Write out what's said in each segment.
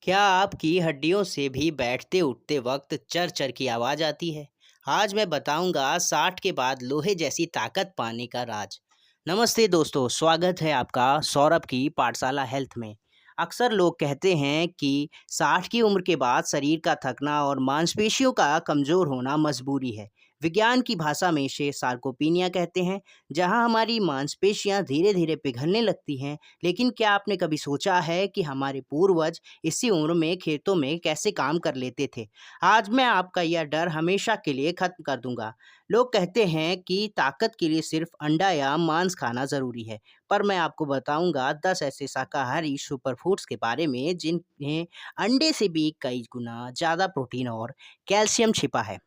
क्या आपकी हड्डियों से भी बैठते उठते वक्त चर चर की आवाज़ आती है? आज मैं बताऊंगा 60 के बाद लोहे जैसी ताकत पाने का राज। नमस्ते दोस्तों, स्वागत है आपका सौरभ की पाठशाला हेल्थ में। अक्सर लोग कहते हैं कि 60 की उम्र के बाद शरीर का थकना और मांसपेशियों का कमज़ोर होना मजबूरी है। विज्ञान की भाषा में इसे सार्कोपीनिया कहते हैं, जहां हमारी मांसपेशियां धीरे धीरे पिघलने लगती हैं। लेकिन क्या आपने कभी सोचा है कि हमारे पूर्वज इसी उम्र में खेतों में कैसे काम कर लेते थे? आज मैं आपका यह डर हमेशा के लिए खत्म कर दूंगा। लोग कहते हैं कि ताकत के लिए सिर्फ अंडा या मांस खाना जरूरी है, पर मैं आपको बताऊंगा 10 ऐसे शाकाहारी सुपर फूड्स के बारे में जिन्हें अंडे से भी कई गुना ज्यादा प्रोटीन और कैल्शियम छिपा है।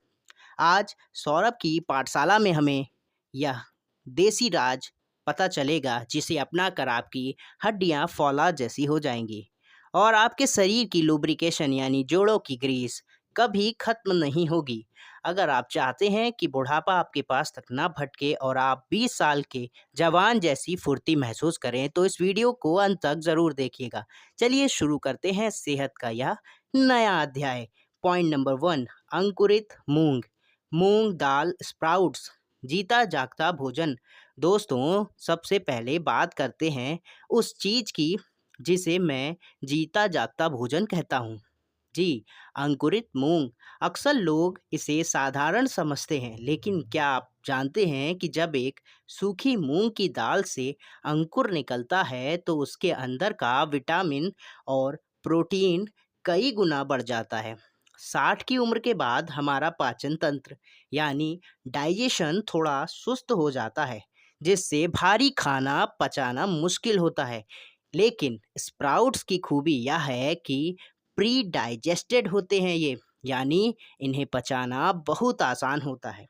आज सौरभ की पाठशाला में हमें यह देसी राज पता चलेगा, जिसे अपनाकर आपकी हड्डियां फौलाद जैसी हो जाएंगी और आपके शरीर की लुब्रिकेशन यानी जोड़ों की ग्रीस कभी खत्म नहीं होगी। अगर आप चाहते हैं कि बुढ़ापा आपके पास तक ना भटके और आप 20 साल के जवान जैसी फुर्ती महसूस करें, तो इस वीडियो को अंत तक ज़रूर देखिएगा। चलिए शुरू करते हैं सेहत का यह नया अध्याय। पॉइंट नंबर 1, अंकुरित मूंग। मूंग दाल स्प्राउट्स जीता जागता भोजन। दोस्तों, सबसे पहले बात करते हैं उस चीज की जिसे मैं जीता जागता भोजन कहता हूँ। जी, अंकुरित मूंग। अक्सर लोग इसे साधारण समझते हैं, लेकिन क्या आप जानते हैं कि जब एक सूखी मूंग की दाल से अंकुर निकलता है तो उसके अंदर का विटामिन और प्रोटीन कई गुना बढ़ जाता है। 60 की उम्र के बाद हमारा पाचन तंत्र यानी डाइजेशन थोड़ा सुस्त हो जाता है, जिससे भारी खाना पचाना मुश्किल होता है। लेकिन स्प्राउट्स की खूबी यह है कि प्री डाइजेस्टेड होते हैं ये, यानी इन्हें पचाना बहुत आसान होता है।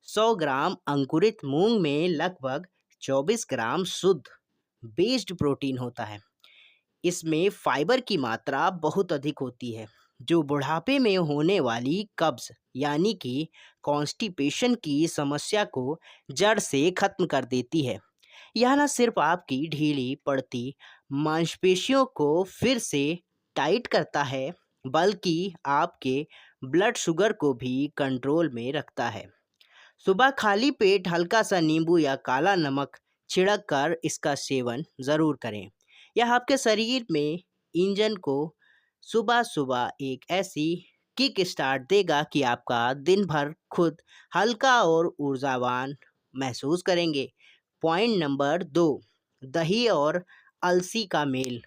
100 ग्राम अंकुरित मूंग में लगभग 24 ग्राम शुद्ध बेस्ड प्रोटीन होता है। इसमें फाइबर की मात्रा बहुत अधिक होती है, जो बुढ़ापे में होने वाली कब्ज यानी कि कॉन्स्टिपेशन की समस्या को जड़ से खत्म कर देती है। यह न सिर्फ आपकी ढीली पड़ती मांसपेशियों को फिर से टाइट करता है, बल्कि आपके ब्लड शुगर को भी कंट्रोल में रखता है। सुबह खाली पेट हल्का सा नींबू या काला नमक छिड़क कर इसका सेवन ज़रूर करें। यह आपके शरीर में इंजन को सुबह सुबह एक ऐसी किक स्टार्ट देगा कि आपका दिन भर खुद हल्का और ऊर्जावान महसूस करेंगे। पॉइंट नंबर 2, दही और अलसी का मेल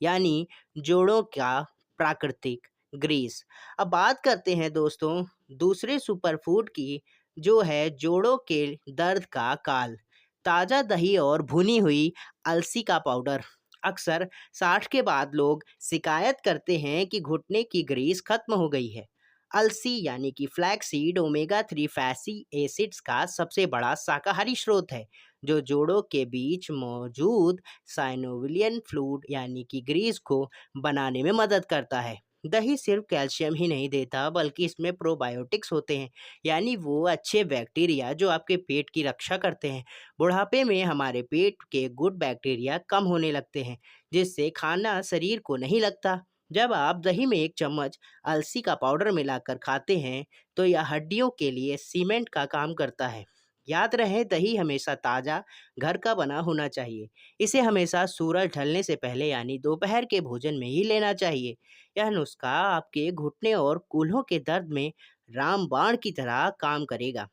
यानी जोड़ों का प्राकृतिक ग्रीस। अब बात करते हैं दोस्तों दूसरे सुपरफूड की, जो है जोड़ों के दर्द का काल। ताज़ा दही और भुनी हुई अलसी का पाउडर। अक्सर 60 के बाद लोग शिकायत करते हैं कि घुटने की ग्रीस खत्म हो गई है। अलसी यानी कि flax seed omega 3 fatty acids का सबसे बड़ा शाकाहारी स्रोत है, जो जोड़ों के बीच मौजूद साइनोविलियन फ्लूइड यानी कि ग्रीस को बनाने में मदद करता है। दही सिर्फ कैल्शियम ही नहीं देता, बल्कि इसमें प्रोबायोटिक्स होते हैं, यानी वो अच्छे बैक्टीरिया जो आपके पेट की रक्षा करते हैं। बुढ़ापे में हमारे पेट के गुड बैक्टीरिया कम होने लगते हैं, जिससे खाना शरीर को नहीं लगता। जब आप दही में एक चम्मच अलसी का पाउडर मिलाकर खाते हैं, तो यह हड्डियों के लिए सीमेंट का काम करता है। याद रहे, दही हमेशा ताज़ा घर का बना होना चाहिए। इसे हमेशा सूरज ढलने से पहले यानी दोपहर के भोजन में ही लेना चाहिए। यह नुस्खा आपके घुटने और कूल्हों के दर्द में रामबाण की तरह काम करेगा।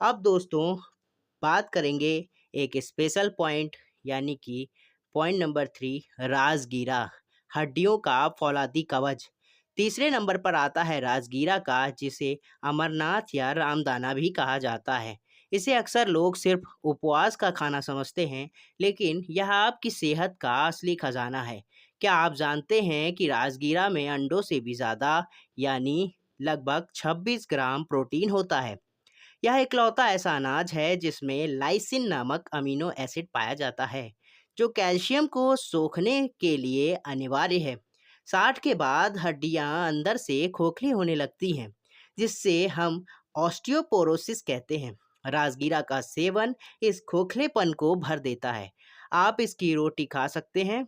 अब दोस्तों बात करेंगे एक स्पेशल पॉइंट, यानी कि पॉइंट नंबर 3, राजगीरा, हड्डियों का फौलादी कवच। तीसरे नंबर पर आता है राजगीरा का, जिसे अमरनाथ या रामदाना भी कहा जाता है। इसे अक्सर लोग सिर्फ उपवास का खाना समझते हैं, लेकिन यह आपकी सेहत का असली खजाना है। क्या आप जानते हैं कि राजगीरा में अंडों से भी ज़्यादा यानी लगभग 26 ग्राम प्रोटीन होता है? यह इकलौता ऐसा अनाज है जिसमें लाइसिन नामक अमीनो एसिड पाया जाता है, जो कैल्शियम को सोखने के लिए अनिवार्य है। 60 के बाद हड्डियां अंदर से खोखली होने लगती हैं, जिससे हम ऑस्टियोपोरोसिस कहते हैं। राजगीरा का सेवन इस खोखलेपन को भर देता है। आप इसकी रोटी खा सकते हैं,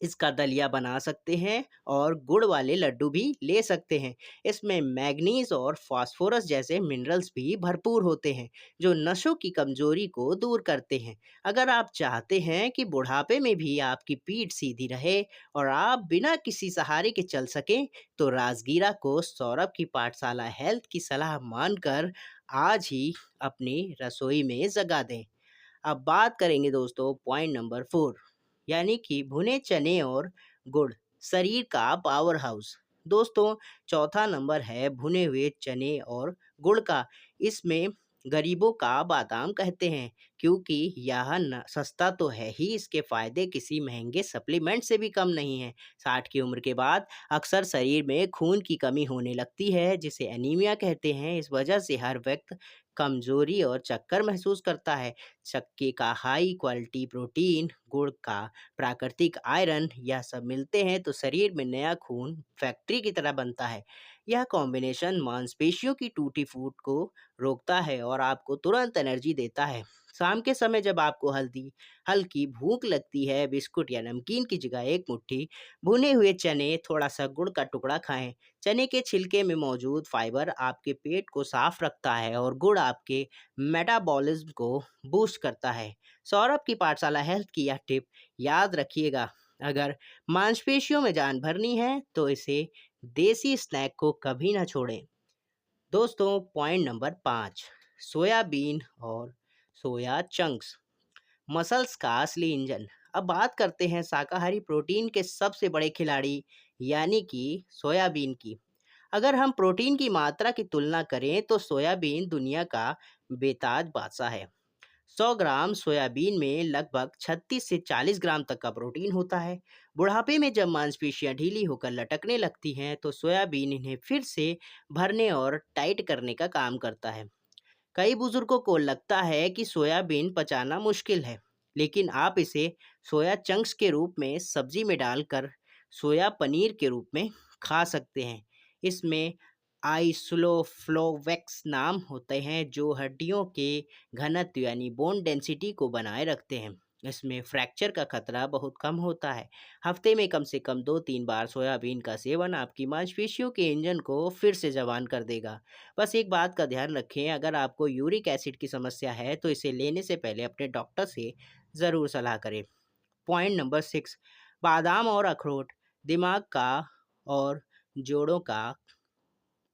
इसका दलिया बना सकते हैं और गुड़ वाले लड्डू भी ले सकते हैं। इसमें मैग्नीज और फास्फोरस जैसे मिनरल्स भी भरपूर होते हैं जो नसों की कमजोरी को दूर करते हैं। अगर आप चाहते हैं कि बुढ़ापे में भी आपकी पीठ सीधी रहे और आप बिना किसी सहारे के चल सकें, तो राजगीरा को सौरभ की पाठशाला हेल्थ की सलाह मानकर आज ही अपनी रसोई में जगह दें। अब बात करेंगे दोस्तों पॉइंट नंबर 4, यानी कि भुने चने और गुड़, शरीर का पावर हाउस। दोस्तों, चौथा नंबर है भुने हुए चने और गुड़ का। इसमें गरीबों का बादाम कहते हैं क्योंकि यह सस्ता तो है ही, इसके फायदे किसी महंगे सप्लीमेंट से भी कम नहीं है। 60 की उम्र के बाद अक्सर शरीर में खून की कमी होने लगती है जिसे एनीमिया कहते हैं। इस वजह से हर व्यक्ति कमजोरी और चक्कर महसूस करता है। चक्के का हाई क्वालिटी प्रोटीन, गुड़ का प्राकृतिक आयरन, यह सब मिलते हैं तो शरीर में नया खून फैक्ट्री की तरह बनता है। यह कॉम्बिनेशन मांसपेशियों की टूटी फूट को रोकता है और आपको तुरंत एनर्जी देता है। शाम के समय जब आपको हल्की भूख लगती है, बिस्कुट या नमकीन की जगह एक मुट्ठी भुने हुए चने, थोड़ा सा गुड़ का टुकड़ा खाएं। चने के छिलके में मौजूद फाइबर आपके पेट को साफ रखता है और गुड़ आपके मेटाबॉलिज्म को बूस्ट करता है। सौरभ की पाठशाला हेल्थ की यह टिप याद रखिएगा। अगर मांसपेशियों में जान भरनी है तो इसे देसी स्नैक को कभी ना छोड़ें। दोस्तों, पॉइंट नंबर 5, सोयाबीन और सोया चंक्स, मसल्स का असली इंजन। अब बात करते हैं शाकाहारी प्रोटीन के सबसे बड़े खिलाड़ी यानी कि सोयाबीन की। अगर हम प्रोटीन की मात्रा की तुलना करें तो सोयाबीन दुनिया का बेताज बादशाह है। 100 ग्राम सोयाबीन में लगभग 36 से 40 ग्राम तक का प्रोटीन होता है। बुढ़ापे में जब मांसपेशियां ढीली होकर लटकने लगती हैं तो सोयाबीन इन्हें फिर से भरने और टाइट करने का काम करता है। कई बुजुर्गों को लगता है कि सोयाबीन पचाना मुश्किल है, लेकिन आप इसे सोया चंक्स के रूप में सब्जी में डालकर सोया पनीर के रूप में खा सकते हैं। इसमें आइसोफ्लोवेक्स नाम होते हैं जो हड्डियों के घनत्व यानी बोन डेंसिटी को बनाए रखते हैं। इसमें फ्रैक्चर का खतरा बहुत कम होता है। हफ्ते में कम से कम 2-3 बार सोयाबीन का सेवन आपकी मांसपेशियों के इंजन को फिर से जवान कर देगा। बस एक बात का ध्यान रखें, अगर आपको यूरिक एसिड की समस्या है तो इसे लेने से पहले अपने डॉक्टर से ज़रूर सलाह करें। पॉइंट नंबर 6, बादाम और अखरोट, दिमाग का और जोड़ों का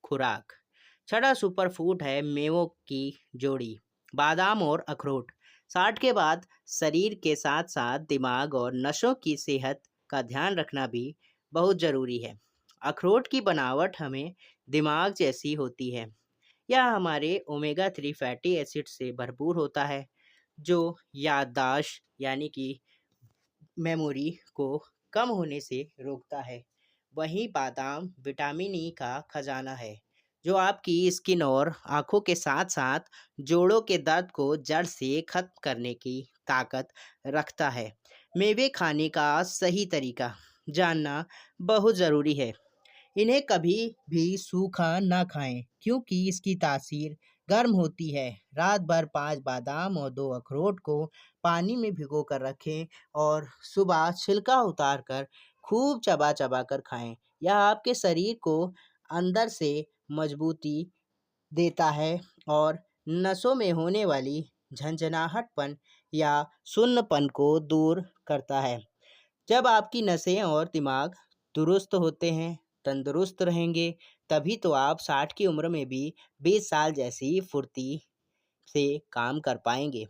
खुराक। छठा सुपर फूड है मेवों की जोड़ी, बादाम और अखरोट। 60 के बाद शरीर के साथ साथ दिमाग और नसों की सेहत का ध्यान रखना भी बहुत ज़रूरी है। अखरोट की बनावट हमें दिमाग जैसी होती है। यह हमारे ओमेगा 3 फैटी एसिड से भरपूर होता है जो याददाश्त यानी कि मेमोरी को कम होने से रोकता है। वहीं बादाम विटामिन ई का खजाना है जो आपकी स्किन और आँखों के साथ-साथ जोड़ों के दर्द को जड़ से खत्म करने की ताकत रखता है। मेवे खाने का सही तरीका जानना बहुत ज़रूरी है। इन्हें कभी भी सूखा ना खाएं क्योंकि इसकी तासीर गर्म होती है। रात भर 5 बादाम और 2 अखरोट को पानी में भिगो कर रखें और सुबह छिलका उतार कर खूब चबा चबा कर खाएं। यह आपके शरीर को अंदर से मजबूती देता है और नसों में होने वाली झंझनाहटपन या सुन्नपन को दूर करता है। जब आपकी नसें और दिमाग दुरुस्त होते हैं, तंदुरुस्त रहेंगे, तभी तो आप 60 की उम्र में भी 20 साल जैसी फुर्ती से काम कर पाएंगे।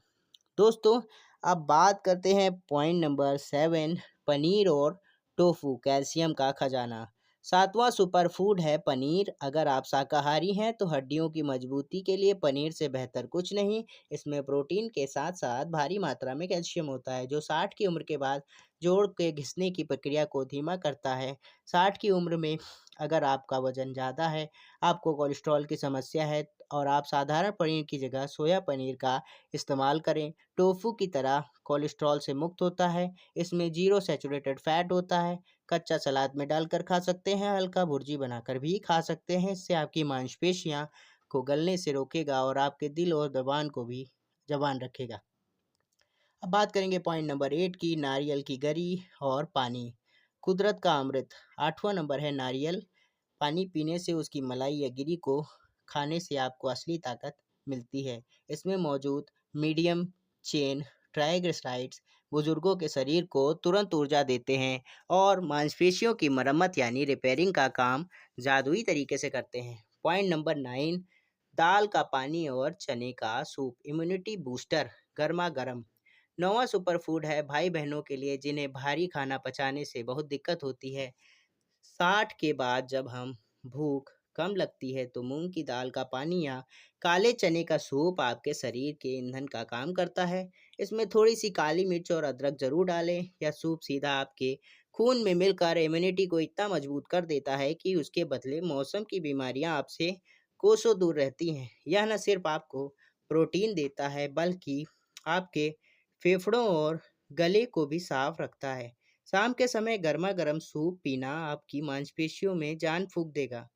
दोस्तों, अब बात करते हैं पॉइंट नंबर 7, पनीर और टोफू, कैल्शियम का खजाना। सातवां सुपर फूड है पनीर। अगर आप शाकाहारी हैं तो हड्डियों की मजबूती के लिए पनीर से बेहतर कुछ नहीं। इसमें प्रोटीन के साथ साथ भारी मात्रा में कैल्शियम होता है जो 60 की उम्र के बाद जोड़ के घिसने की प्रक्रिया को धीमा करता है। 60 की उम्र में अगर आपका वजन ज़्यादा है, आपको कोलेस्ट्रॉल की समस्या है और आप साधारण पनीर की जगह सोया पनीर का इस्तेमाल करें। टोफू की तरह कोलेस्ट्रॉल से मुक्त होता है। इसमें जीरो सैचुरेटेड फैट होता है। कच्चा सलाद में डालकर खा सकते हैं, हल्का भुर्जी बनाकर भी खा सकते हैं। इससे आपकी मांसपेशियां को गलने से रोकेगा और आपके दिल और जबान को भी जबान रखेगा। अब बात करेंगे पॉइंट नंबर 8 की, नारियल की गरी और पानी। कुदरत का अमृत। 8वां नंबर है नारियल। पानी पीने से उसकी मलाई या गिरी को खाने से आपको असली ताकत मिलती है। इसमें मौजूद मीडियम चेन ट्राइग्लिसराइड्स बुजुर्गों के शरीर को तुरंत ऊर्जा देते हैं और मांसपेशियों की मरम्मत यानी रिपेयरिंग का काम जादुई तरीके से करते हैं। पॉइंट नंबर 9, दाल का पानी और चने का सूप इम्यूनिटी बूस्टर। गर्मा गर्म। 9वां सुपर फूड है भाई बहनों के लिए जिन्हें भारी खाना पचाने से बहुत दिक्कत होती है। 60 के बाद जब हम भूख कम लगती है तो मूंग की दाल का पानी या काले चने का सूप आपके शरीर के ईंधन का काम करता है। इसमें थोड़ी सी काली मिर्च और अदरक जरूर डालें। यह सूप सीधा आपके खून में मिलकर इम्यूनिटी को इतना मजबूत कर देता है कि उसके बदले मौसम की बीमारियां आपसे कोसों दूर रहती हैं। यह न सिर्फ आपको प्रोटीन देता है बल्कि आपके फेफड़ों और गले को भी साफ रखता है। शाम के समय गर्मा गर्म सूप पीना आपकी मांसपेशियों में जान फूंक देगा।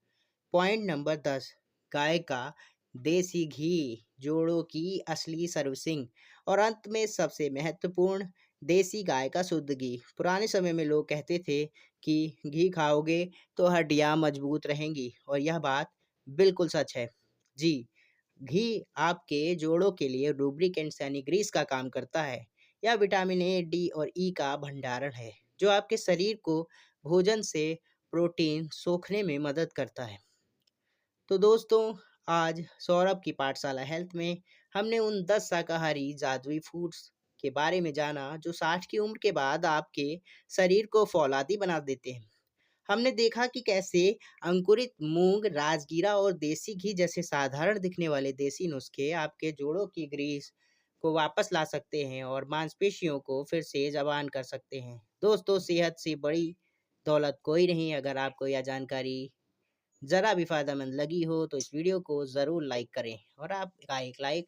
पॉइंट नंबर 10, गाय का देसी घी जोड़ों की असली सर्विसिंग। और अंत में सबसे महत्वपूर्ण, देसी गाय का शुद्ध घी। पुराने समय में लोग कहते थे कि घी खाओगे तो हड्डियां मजबूत रहेंगी और यह बात बिल्कुल सच है। जी, घी आपके जोड़ों के लिए लुब्रिकेंट्स यानी ग्रीस का काम करता है। यह विटामिन ए, डी और ई का भंडारण है जो आपके शरीर को भोजन से प्रोटीन सोखने में मदद करता है। तो दोस्तों, आज सौरभ की पाठशाला हेल्थ में हमने उन 10 शाकाहारी जादुई फूड्स के बारे में जाना जो 60 की उम्र के बाद आपके शरीर को फौलादी बना देते हैं। हमने देखा कि कैसे अंकुरित मूंग, राजगीरा और देसी घी जैसे साधारण दिखने वाले देसी नुस्खे आपके जोड़ों की ग्रीस को वापस ला सकते हैं और मांसपेशियों को फिर से जवान कर सकते हैं। दोस्तों, सेहत से बड़ी दौलत कोई नहीं। अगर आपको यह जानकारी ज़रा भी फ़ायदेमंद लगी हो तो इस वीडियो को ज़रूर लाइक करें और आपका एक लाइक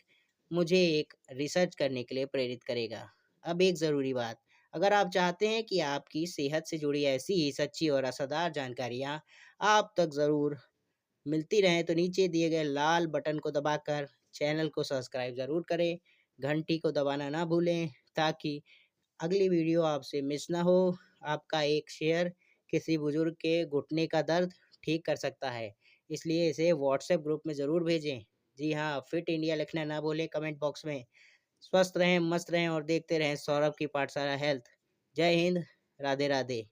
मुझे एक रिसर्च करने के लिए प्रेरित करेगा। अब एक ज़रूरी बात, अगर आप चाहते हैं कि आपकी सेहत से जुड़ी ऐसी ही सच्ची और असरदार जानकारियाँ आप तक ज़रूर मिलती रहें तो नीचे दिए गए लाल बटन को दबाकर चैनल को सब्सक्राइब ज़रूर करें, घंटी को दबाना ना भूलें ताकि अगली वीडियो आपसे मिस ना हो। आपका एक शेयर किसी बुजुर्ग के घुटने का दर्द ठीक कर सकता है, इसलिए इसे व्हाट्सएप ग्रुप में ज़रूर भेजें। जी हाँ, फिट इंडिया लिखना ना भूलें कमेंट बॉक्स में। स्वस्थ रहें, मस्त रहें और देखते रहें सौरभ की पाठशाला हेल्थ। जय हिंद, राधे राधे।